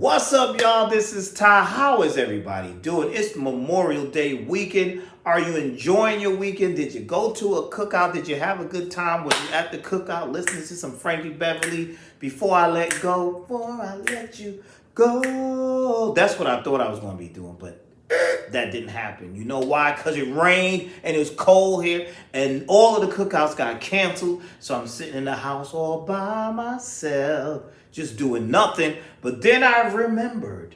What's up, y'all? This is Ty. How is everybody doing? It's Memorial Day weekend. Are you enjoying your weekend? Did you go to a cookout? Did you have a good time? Was you at the cookout listening to some Frankie Beverly? Before I let go, before I let you go. That's what I thought I was going to be doing, but that didn't happen. You know why? Because it rained and it was cold here and all of the cookouts got canceled. So I'm sitting in the house all by myself, just doing nothing. But then I remembered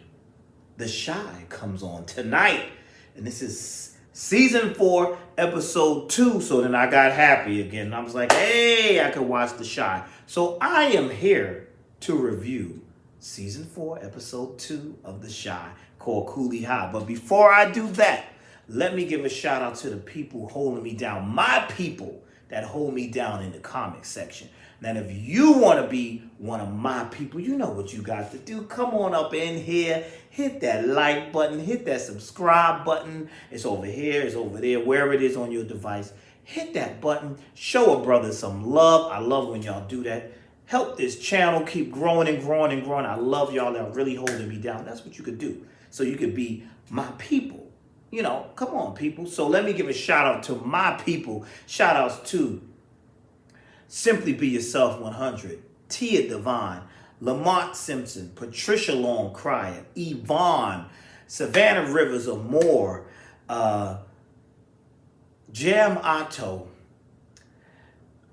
The Chi comes on tonight. And this is season 4, episode 2. So then I got happy again. I was like, hey, I could watch The Chi. So I am here to review season 4, episode 2 of The Chi, called Coolie High. But before I do that, let me give a shout out to the people holding me down. My people that hold me down in the comment section. Now, if you want to be one of my people, you know what you got to do. Come on up in here, hit that like button, hit that subscribe button. It's over here, it's over there, wherever it is on your device. Hit that button, show a brother some love. I love when y'all do that. Help this channel keep growing and growing and growing. I love y'all that are really holding me down. That's what you could do. So you could be my people. You know, come on, people. So let me give a shout out to my people. Shout outs to Simply Be Yourself 100, Tia Devine, Lamont Simpson, Patricia Long Cryer, Yvonne, Savannah Rivers Amore, Jam Otto,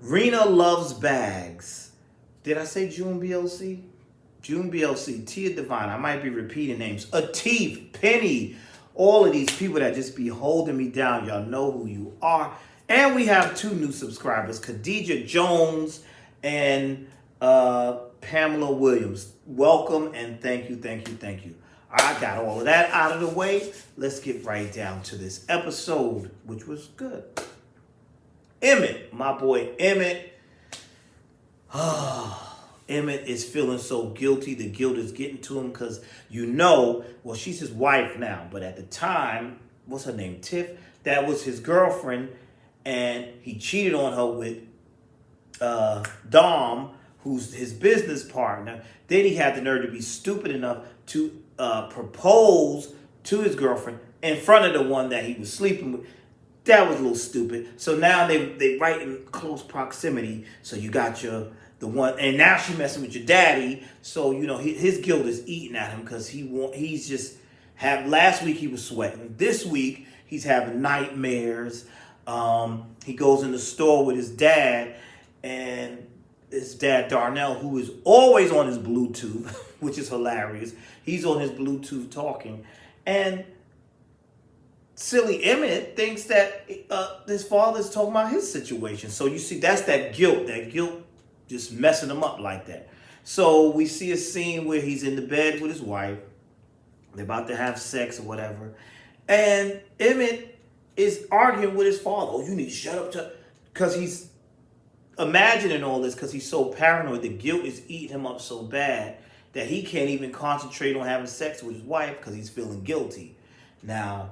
Rena Loves Bags. Did I say June BLC? June BLC, Tia Devine. I might be repeating names. Atif, Penny, all of these people that just be holding me down. Y'all know who you are. And we have 2 new subscribers, Khadijah Jones and Pamela Williams. Welcome and thank you, thank you, thank you. I got all of that out of the way. Let's get right down to this episode, which was good. Emmett, my boy Emmett. Emmett is feeling so guilty. The guilt is getting to him because well, she's his wife now. But at the time, what's her name? Tiff. That was his girlfriend. And he cheated on her with Dom, who's his business partner. Then he had the nerve to be stupid enough to propose to his girlfriend in front of the one that he was sleeping with. That was a little stupid. So now they right in close proximity. So you got the one, and now she messing with your daddy. So his guilt is eating at him because he's just last week he was sweating. This week he's having nightmares. He goes in the store with his dad, and his dad Darnell, who is always on his Bluetooth, which is hilarious. He's on his Bluetooth talking, and silly Emmett thinks that his father's talking about his situation. So you see, that's that guilt just messing him up like that. So we see a scene where he's in the bed with his wife. They're about to have sex or whatever. And Emmett is arguing with his father. Oh, you need to shut up, because he's imagining all this because he's so paranoid. The guilt is eating him up so bad that he can't even concentrate on having sex with his wife because he's feeling guilty. Now,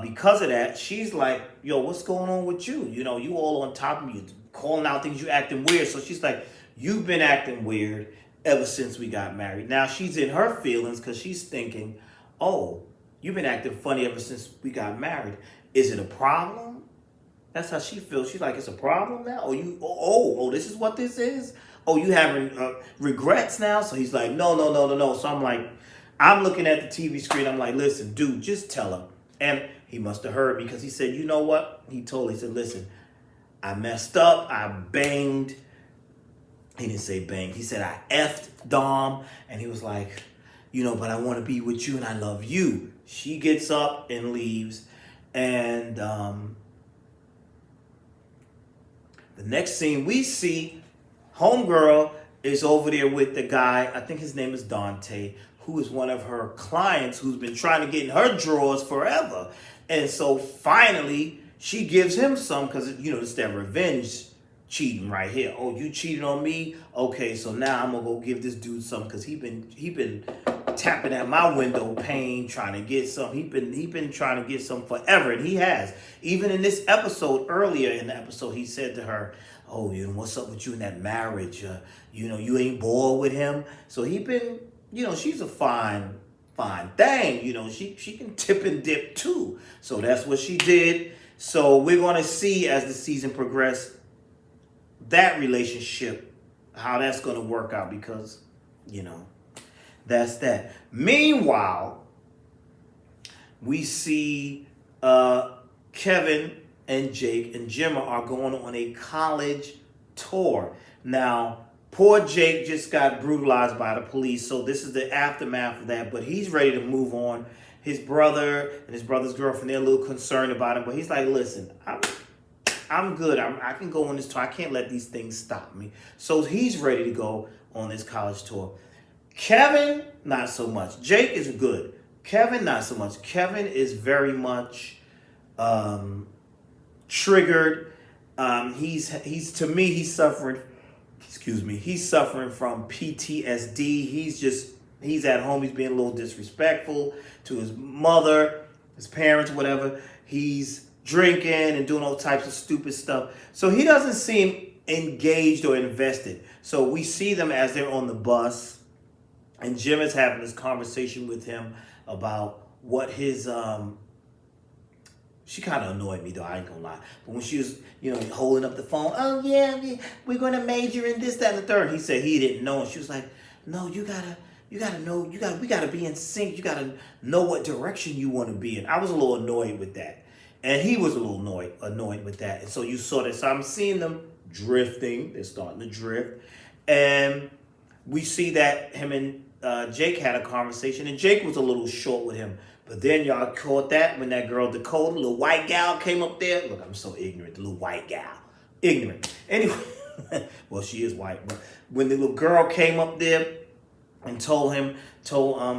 because of that, she's like, yo, what's going on with you? You all on top of me, you're calling out things, you acting weird. So she's like, you've been acting weird ever since we got married. Now she's in her feelings because she's thinking, oh, you've been acting funny ever since we got married. Is it a problem? That's how she feels. She's like, it's a problem now? Oh, this is what this is? Oh, you having regrets now? So he's like, no. So I'm looking at the TV screen. I'm like, listen, dude, just tell her. And he must have heard me because he said, you know what? He said, listen, I messed up. I banged. He didn't say banged. He said, I effed Dom. And he was like, but I want to be with you and I love you. She gets up and leaves. And the next scene we see, homegirl is over there with the guy, I think his name is Dante, who is one of her clients who's been trying to get in her drawers forever. And so finally, she gives him some because, it's that revenge cheating right here. Oh, you cheated on me? Okay, so now I'm going to go give this dude some because he been tapping at my window pane trying to get some. He been trying to get some forever, and he has. Even in this episode, earlier in the episode, he said to her, oh, what's up with you in that marriage? You ain't bored with him? So he been she's a fine thing. She can tip and dip too. So that's what she did. So we're going to see as the season progresses that relationship, how that's going to work out because, you know, that's that. Meanwhile, we see Kevin and Jake and Gemma are going on a college tour. Now, poor Jake just got brutalized by the police, so this is the aftermath of that, but he's ready to move on. His brother and his brother's girlfriend, they're a little concerned about him, but he's like, listen, I'm good. I can go on this tour. I can't let these things stop me. So he's ready to go on this college tour. Kevin, not so much. Jake is good. Kevin, not so much. Kevin is very much triggered. He's to me, he's suffering. Excuse me. He's suffering from PTSD. He's at home. He's being a little disrespectful to his mother, his parents, whatever. He's drinking and doing all types of stupid stuff. So he doesn't seem engaged or invested. So we see them as they're on the bus, and Jim is having this conversation with him about what his she kind of annoyed me though, I ain't gonna lie. But when she was, holding up the phone, oh yeah, we're gonna major in this, that, and the third. He said he didn't know, and she was like, no, you gotta know, we gotta be in sync. You gotta know what direction you want to be in. I was a little annoyed with that, and he was a little annoyed with that. And so you saw that. So I'm seeing them drifting. They're starting to drift, and we see that him and Jake had a conversation, and Jake was a little short with him. But then y'all caught that when that girl Dakota, little white gal, came up there. Look, I'm so ignorant. The little white gal. Ignorant. Anyway, well, she is white. But when the little girl came up there and told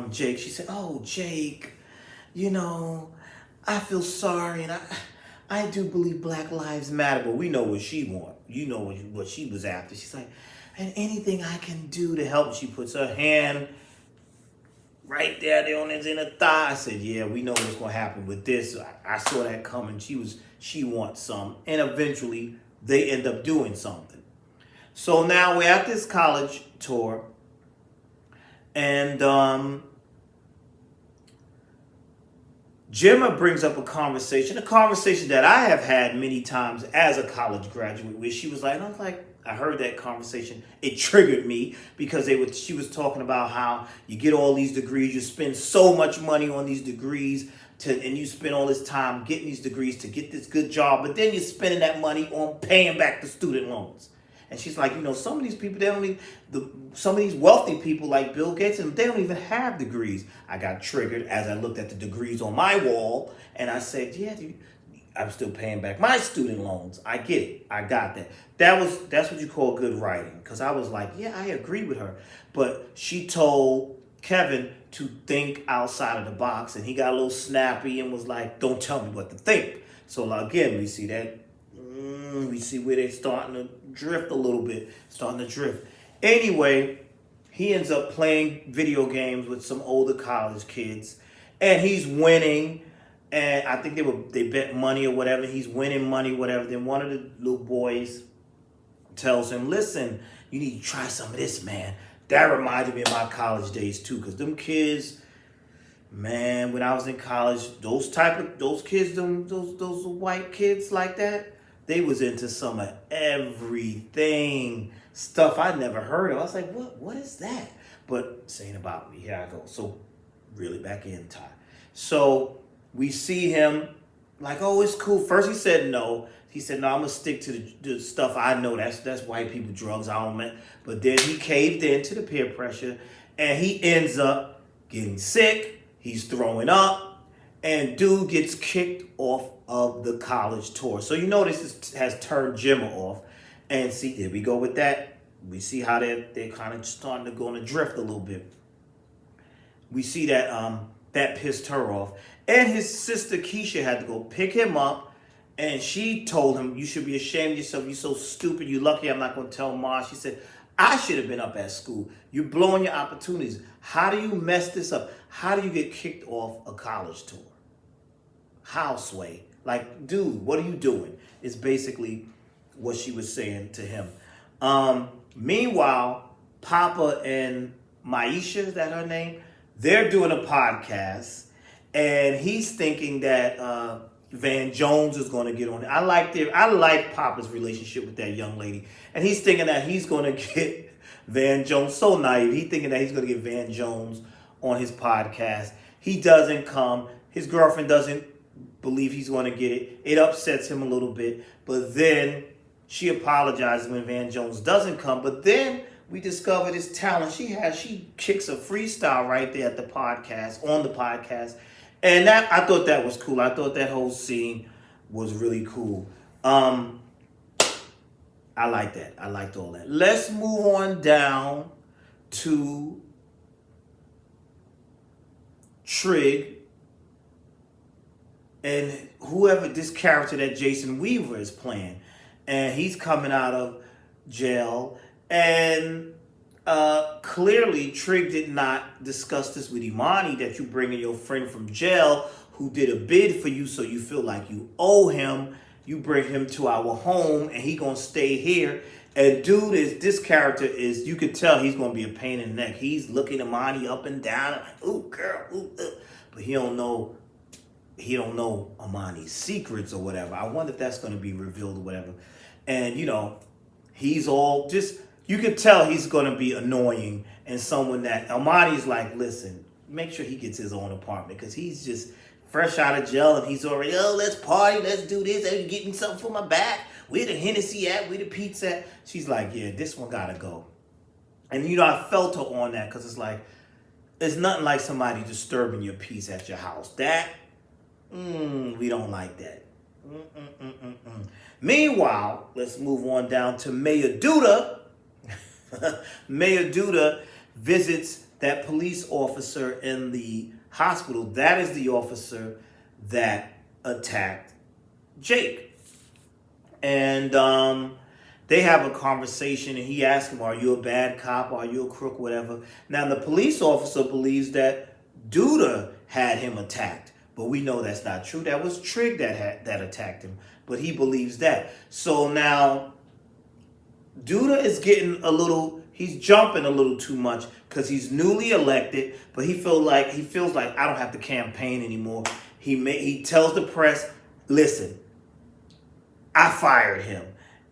Jake, she said, oh, Jake, I feel sorry. And I do believe Black Lives Matter. But we know what she wants. You know what she was after. She's like, and anything I can do to help. She puts her hand right there on his inner thigh. I said, yeah, we know what's going to happen with this. I saw that coming. She wants some. And eventually, they end up doing something. So now we're at this college tour. And Gemma brings up a conversation that I have had many times as a college graduate, where she was like, and I was like, I heard that conversation. It triggered me because she was talking about how you get all these degrees, you spend so much money on these degrees, and you spend all this time getting these degrees to get this good job, but then you're spending that money on paying back the student loans. And she's like, some of these people, some of these wealthy people like Bill Gates, and they don't even have degrees. I got triggered as I looked at the degrees on my wall, and I said, yeah, dude, I'm still paying back my student loans. I get it. I got that. That's what you call good writing. Because I was like, yeah, I agree with her. But she told Kevin to think outside of the box, and he got a little snappy and was like, don't tell me what to think. So again, we see that. We see where they're starting to drift a little bit. Anyway, he ends up playing video games with some older college kids, and he's winning. And I think they bet money or whatever. He's winning money, whatever. Then one of the little boys tells him, listen, you need to try some of this, man. That reminded me of my college days too. Because them kids, man, when I was in college, those kids, those white kids like that, they was into some of everything. Stuff I never heard of. I was like, what is that? But saying about me, here I go. So really back in time. So we see him like, oh, it's cool. First he said no. He said, no, I'm going to stick to the stuff I know. That's white people, drugs, I don't mean. But then he caved in to the peer pressure, and he ends up getting sick. He's throwing up, and dude gets kicked off of the college tour. So this has turned Gemma off. And see, there we go with that. We see how they're kind of starting to go on a drift a little bit. We see that that pissed her off. And his sister Keisha had to go pick him up, and she told him, you should be ashamed of yourself. You're so stupid. You're lucky I'm not going to tell Ma. She said, I should have been up at school. You're blowing your opportunities. How do you mess this up? How do you get kicked off a college tour? How, Sway? Like, dude, what are you doing? Is basically what she was saying to him. Meanwhile, Papa and Maisha, is that her name? They're doing a podcast, and he's thinking that Van Jones is going to get on it. I like Papa's relationship with that young lady, and he's thinking that he's going to get Van Jones. So naive. He's thinking that he's going to get Van Jones on his podcast. He doesn't come. His girlfriend doesn't believe he's going to get it. It upsets him a little bit, but then she apologizes when Van Jones doesn't come. But then we discover this talent she has. She kicks a freestyle right there at the podcast, on the podcast. And that, I thought that was cool. I thought that whole scene was really cool. I like that. I liked all that. Let's move on down to Trig and whoever this character that Jason Weaver is playing. And he's coming out of jail. And clearly Trig did not discuss this with Imani, that you bringing your friend from jail who did a bid for you so you feel like you owe him. You bring him to our home and he gonna stay here. And dude, this character is, you could tell he's gonna be a pain in the neck. He's looking Imani up and down, like, ooh, girl, ooh, but he don't know Imani's secrets or whatever. I wonder if that's gonna be revealed or whatever. And he's all just, you could tell he's gonna be annoying and someone that Imani's like, listen, make sure he gets his own apartment because he's just fresh out of jail and he's already, let's party, let's do this, I'm getting something for my back. Where the Hennessy at? Where the pizza at? She's like, yeah, this one gotta go. And I felt her on that because it's like, it's nothing like somebody disturbing your peace at your house. That, we don't like that. Meanwhile, let's move on down to Mayor Duda. Mayor Duda visits that police officer in the hospital. That is the officer that attacked Jake. And they have a conversation and he asks him, are you a bad cop? Are you a crook? Whatever. Now, the police officer believes that Duda had him attacked. But we know that's not true. That was Trig that attacked him. But he believes that. So now, Duda is he's jumping a little too much because he's newly elected, but he feels like I don't have to campaign anymore. He tells the press, listen, I fired him.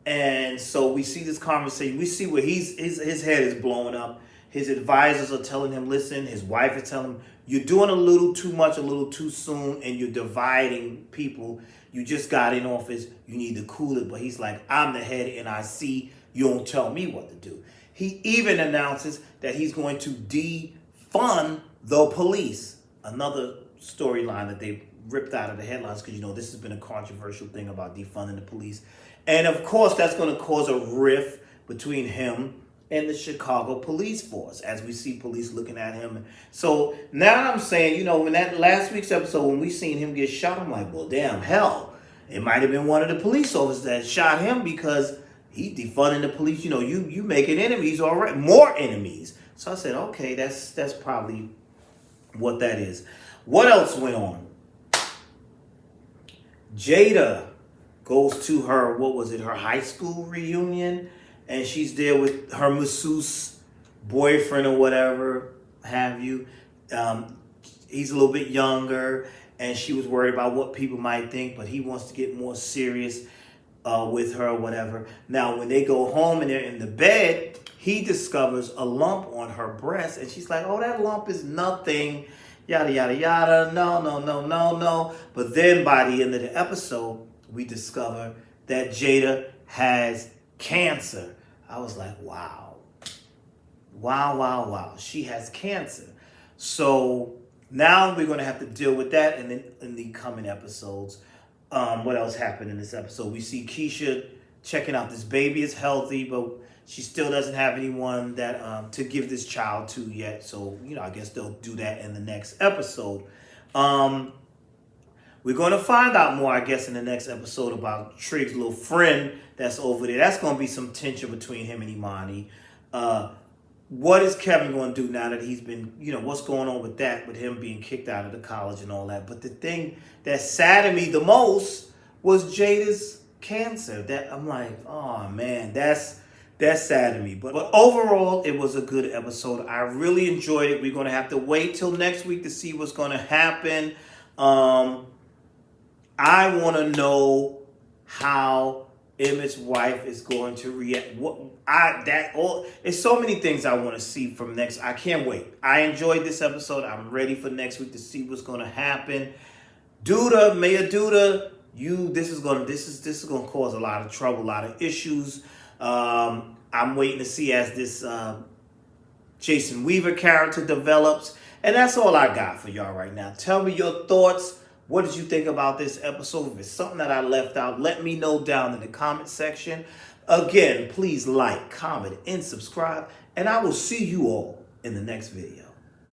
And so we see this conversation. We see where his head is blowing up. His advisors are telling him, listen, his wife is telling him, you're doing a little too much, a little too soon, and you're dividing people. You just got in office. You need to cool it. But he's like, I'm the head and I see. You don't tell me what to do. He even announces that he's going to defund the police. Another storyline that they ripped out of the headlines because, this has been a controversial thing about defunding the police. And, of course, that's going to cause a rift between him and the Chicago police force as we see police looking at him. So now I'm saying, in that last week's episode when we seen him get shot, I'm like, well, damn, hell, it might have been one of the police officers that shot him because he's defunding the police. You making enemies already, more enemies. So I said, okay, that's probably what that is. What else went on? Jada goes to her, her high school reunion, and she's there with her masseuse boyfriend or whatever have you. He's a little bit younger, and she was worried about what people might think, but he wants to get more serious with her or whatever. Now, when they go home and they're in the bed, he discovers a lump on her breast, and she's like, oh, that lump is nothing, yada, yada, yada, no. But then by the end of the episode, we discover that Jada has cancer. I was like, wow. She has cancer. So now we're going to have to deal with that in the coming episodes. What else happened in this episode? We see Keisha checking out this baby is healthy, but she still doesn't have anyone that to give this child to yet. So, I guess they'll do that in the next episode. We're going to find out more, I guess, in the next episode about Trig's little friend that's over there. That's going to be some tension between him and Imani. What is Kevin going to do now that he's been, what's going on with that, with him being kicked out of the college and all that. But the thing that saddened me the most was Jada's cancer. That I'm like, oh man, that's That's sad to me. But overall, it was a good episode. I really enjoyed it. We're going to have to wait till next week to see what's going to happen. I want to know how Emmett's wife is going to react. It's so many things I want to see from next. I can't wait. I enjoyed this episode. I'm ready for next week to see what's going to happen. Douda, Mayor Douda, this is gonna cause a lot of trouble, a lot of issues. I'm waiting to see as this Jason Weaver character develops. And that's all I got for y'all right now. Tell me your thoughts. What did you think about this episode? If it's something that I left out, let me know down in the comment section. Again, please like, comment, and subscribe. And I will see you all in the next video.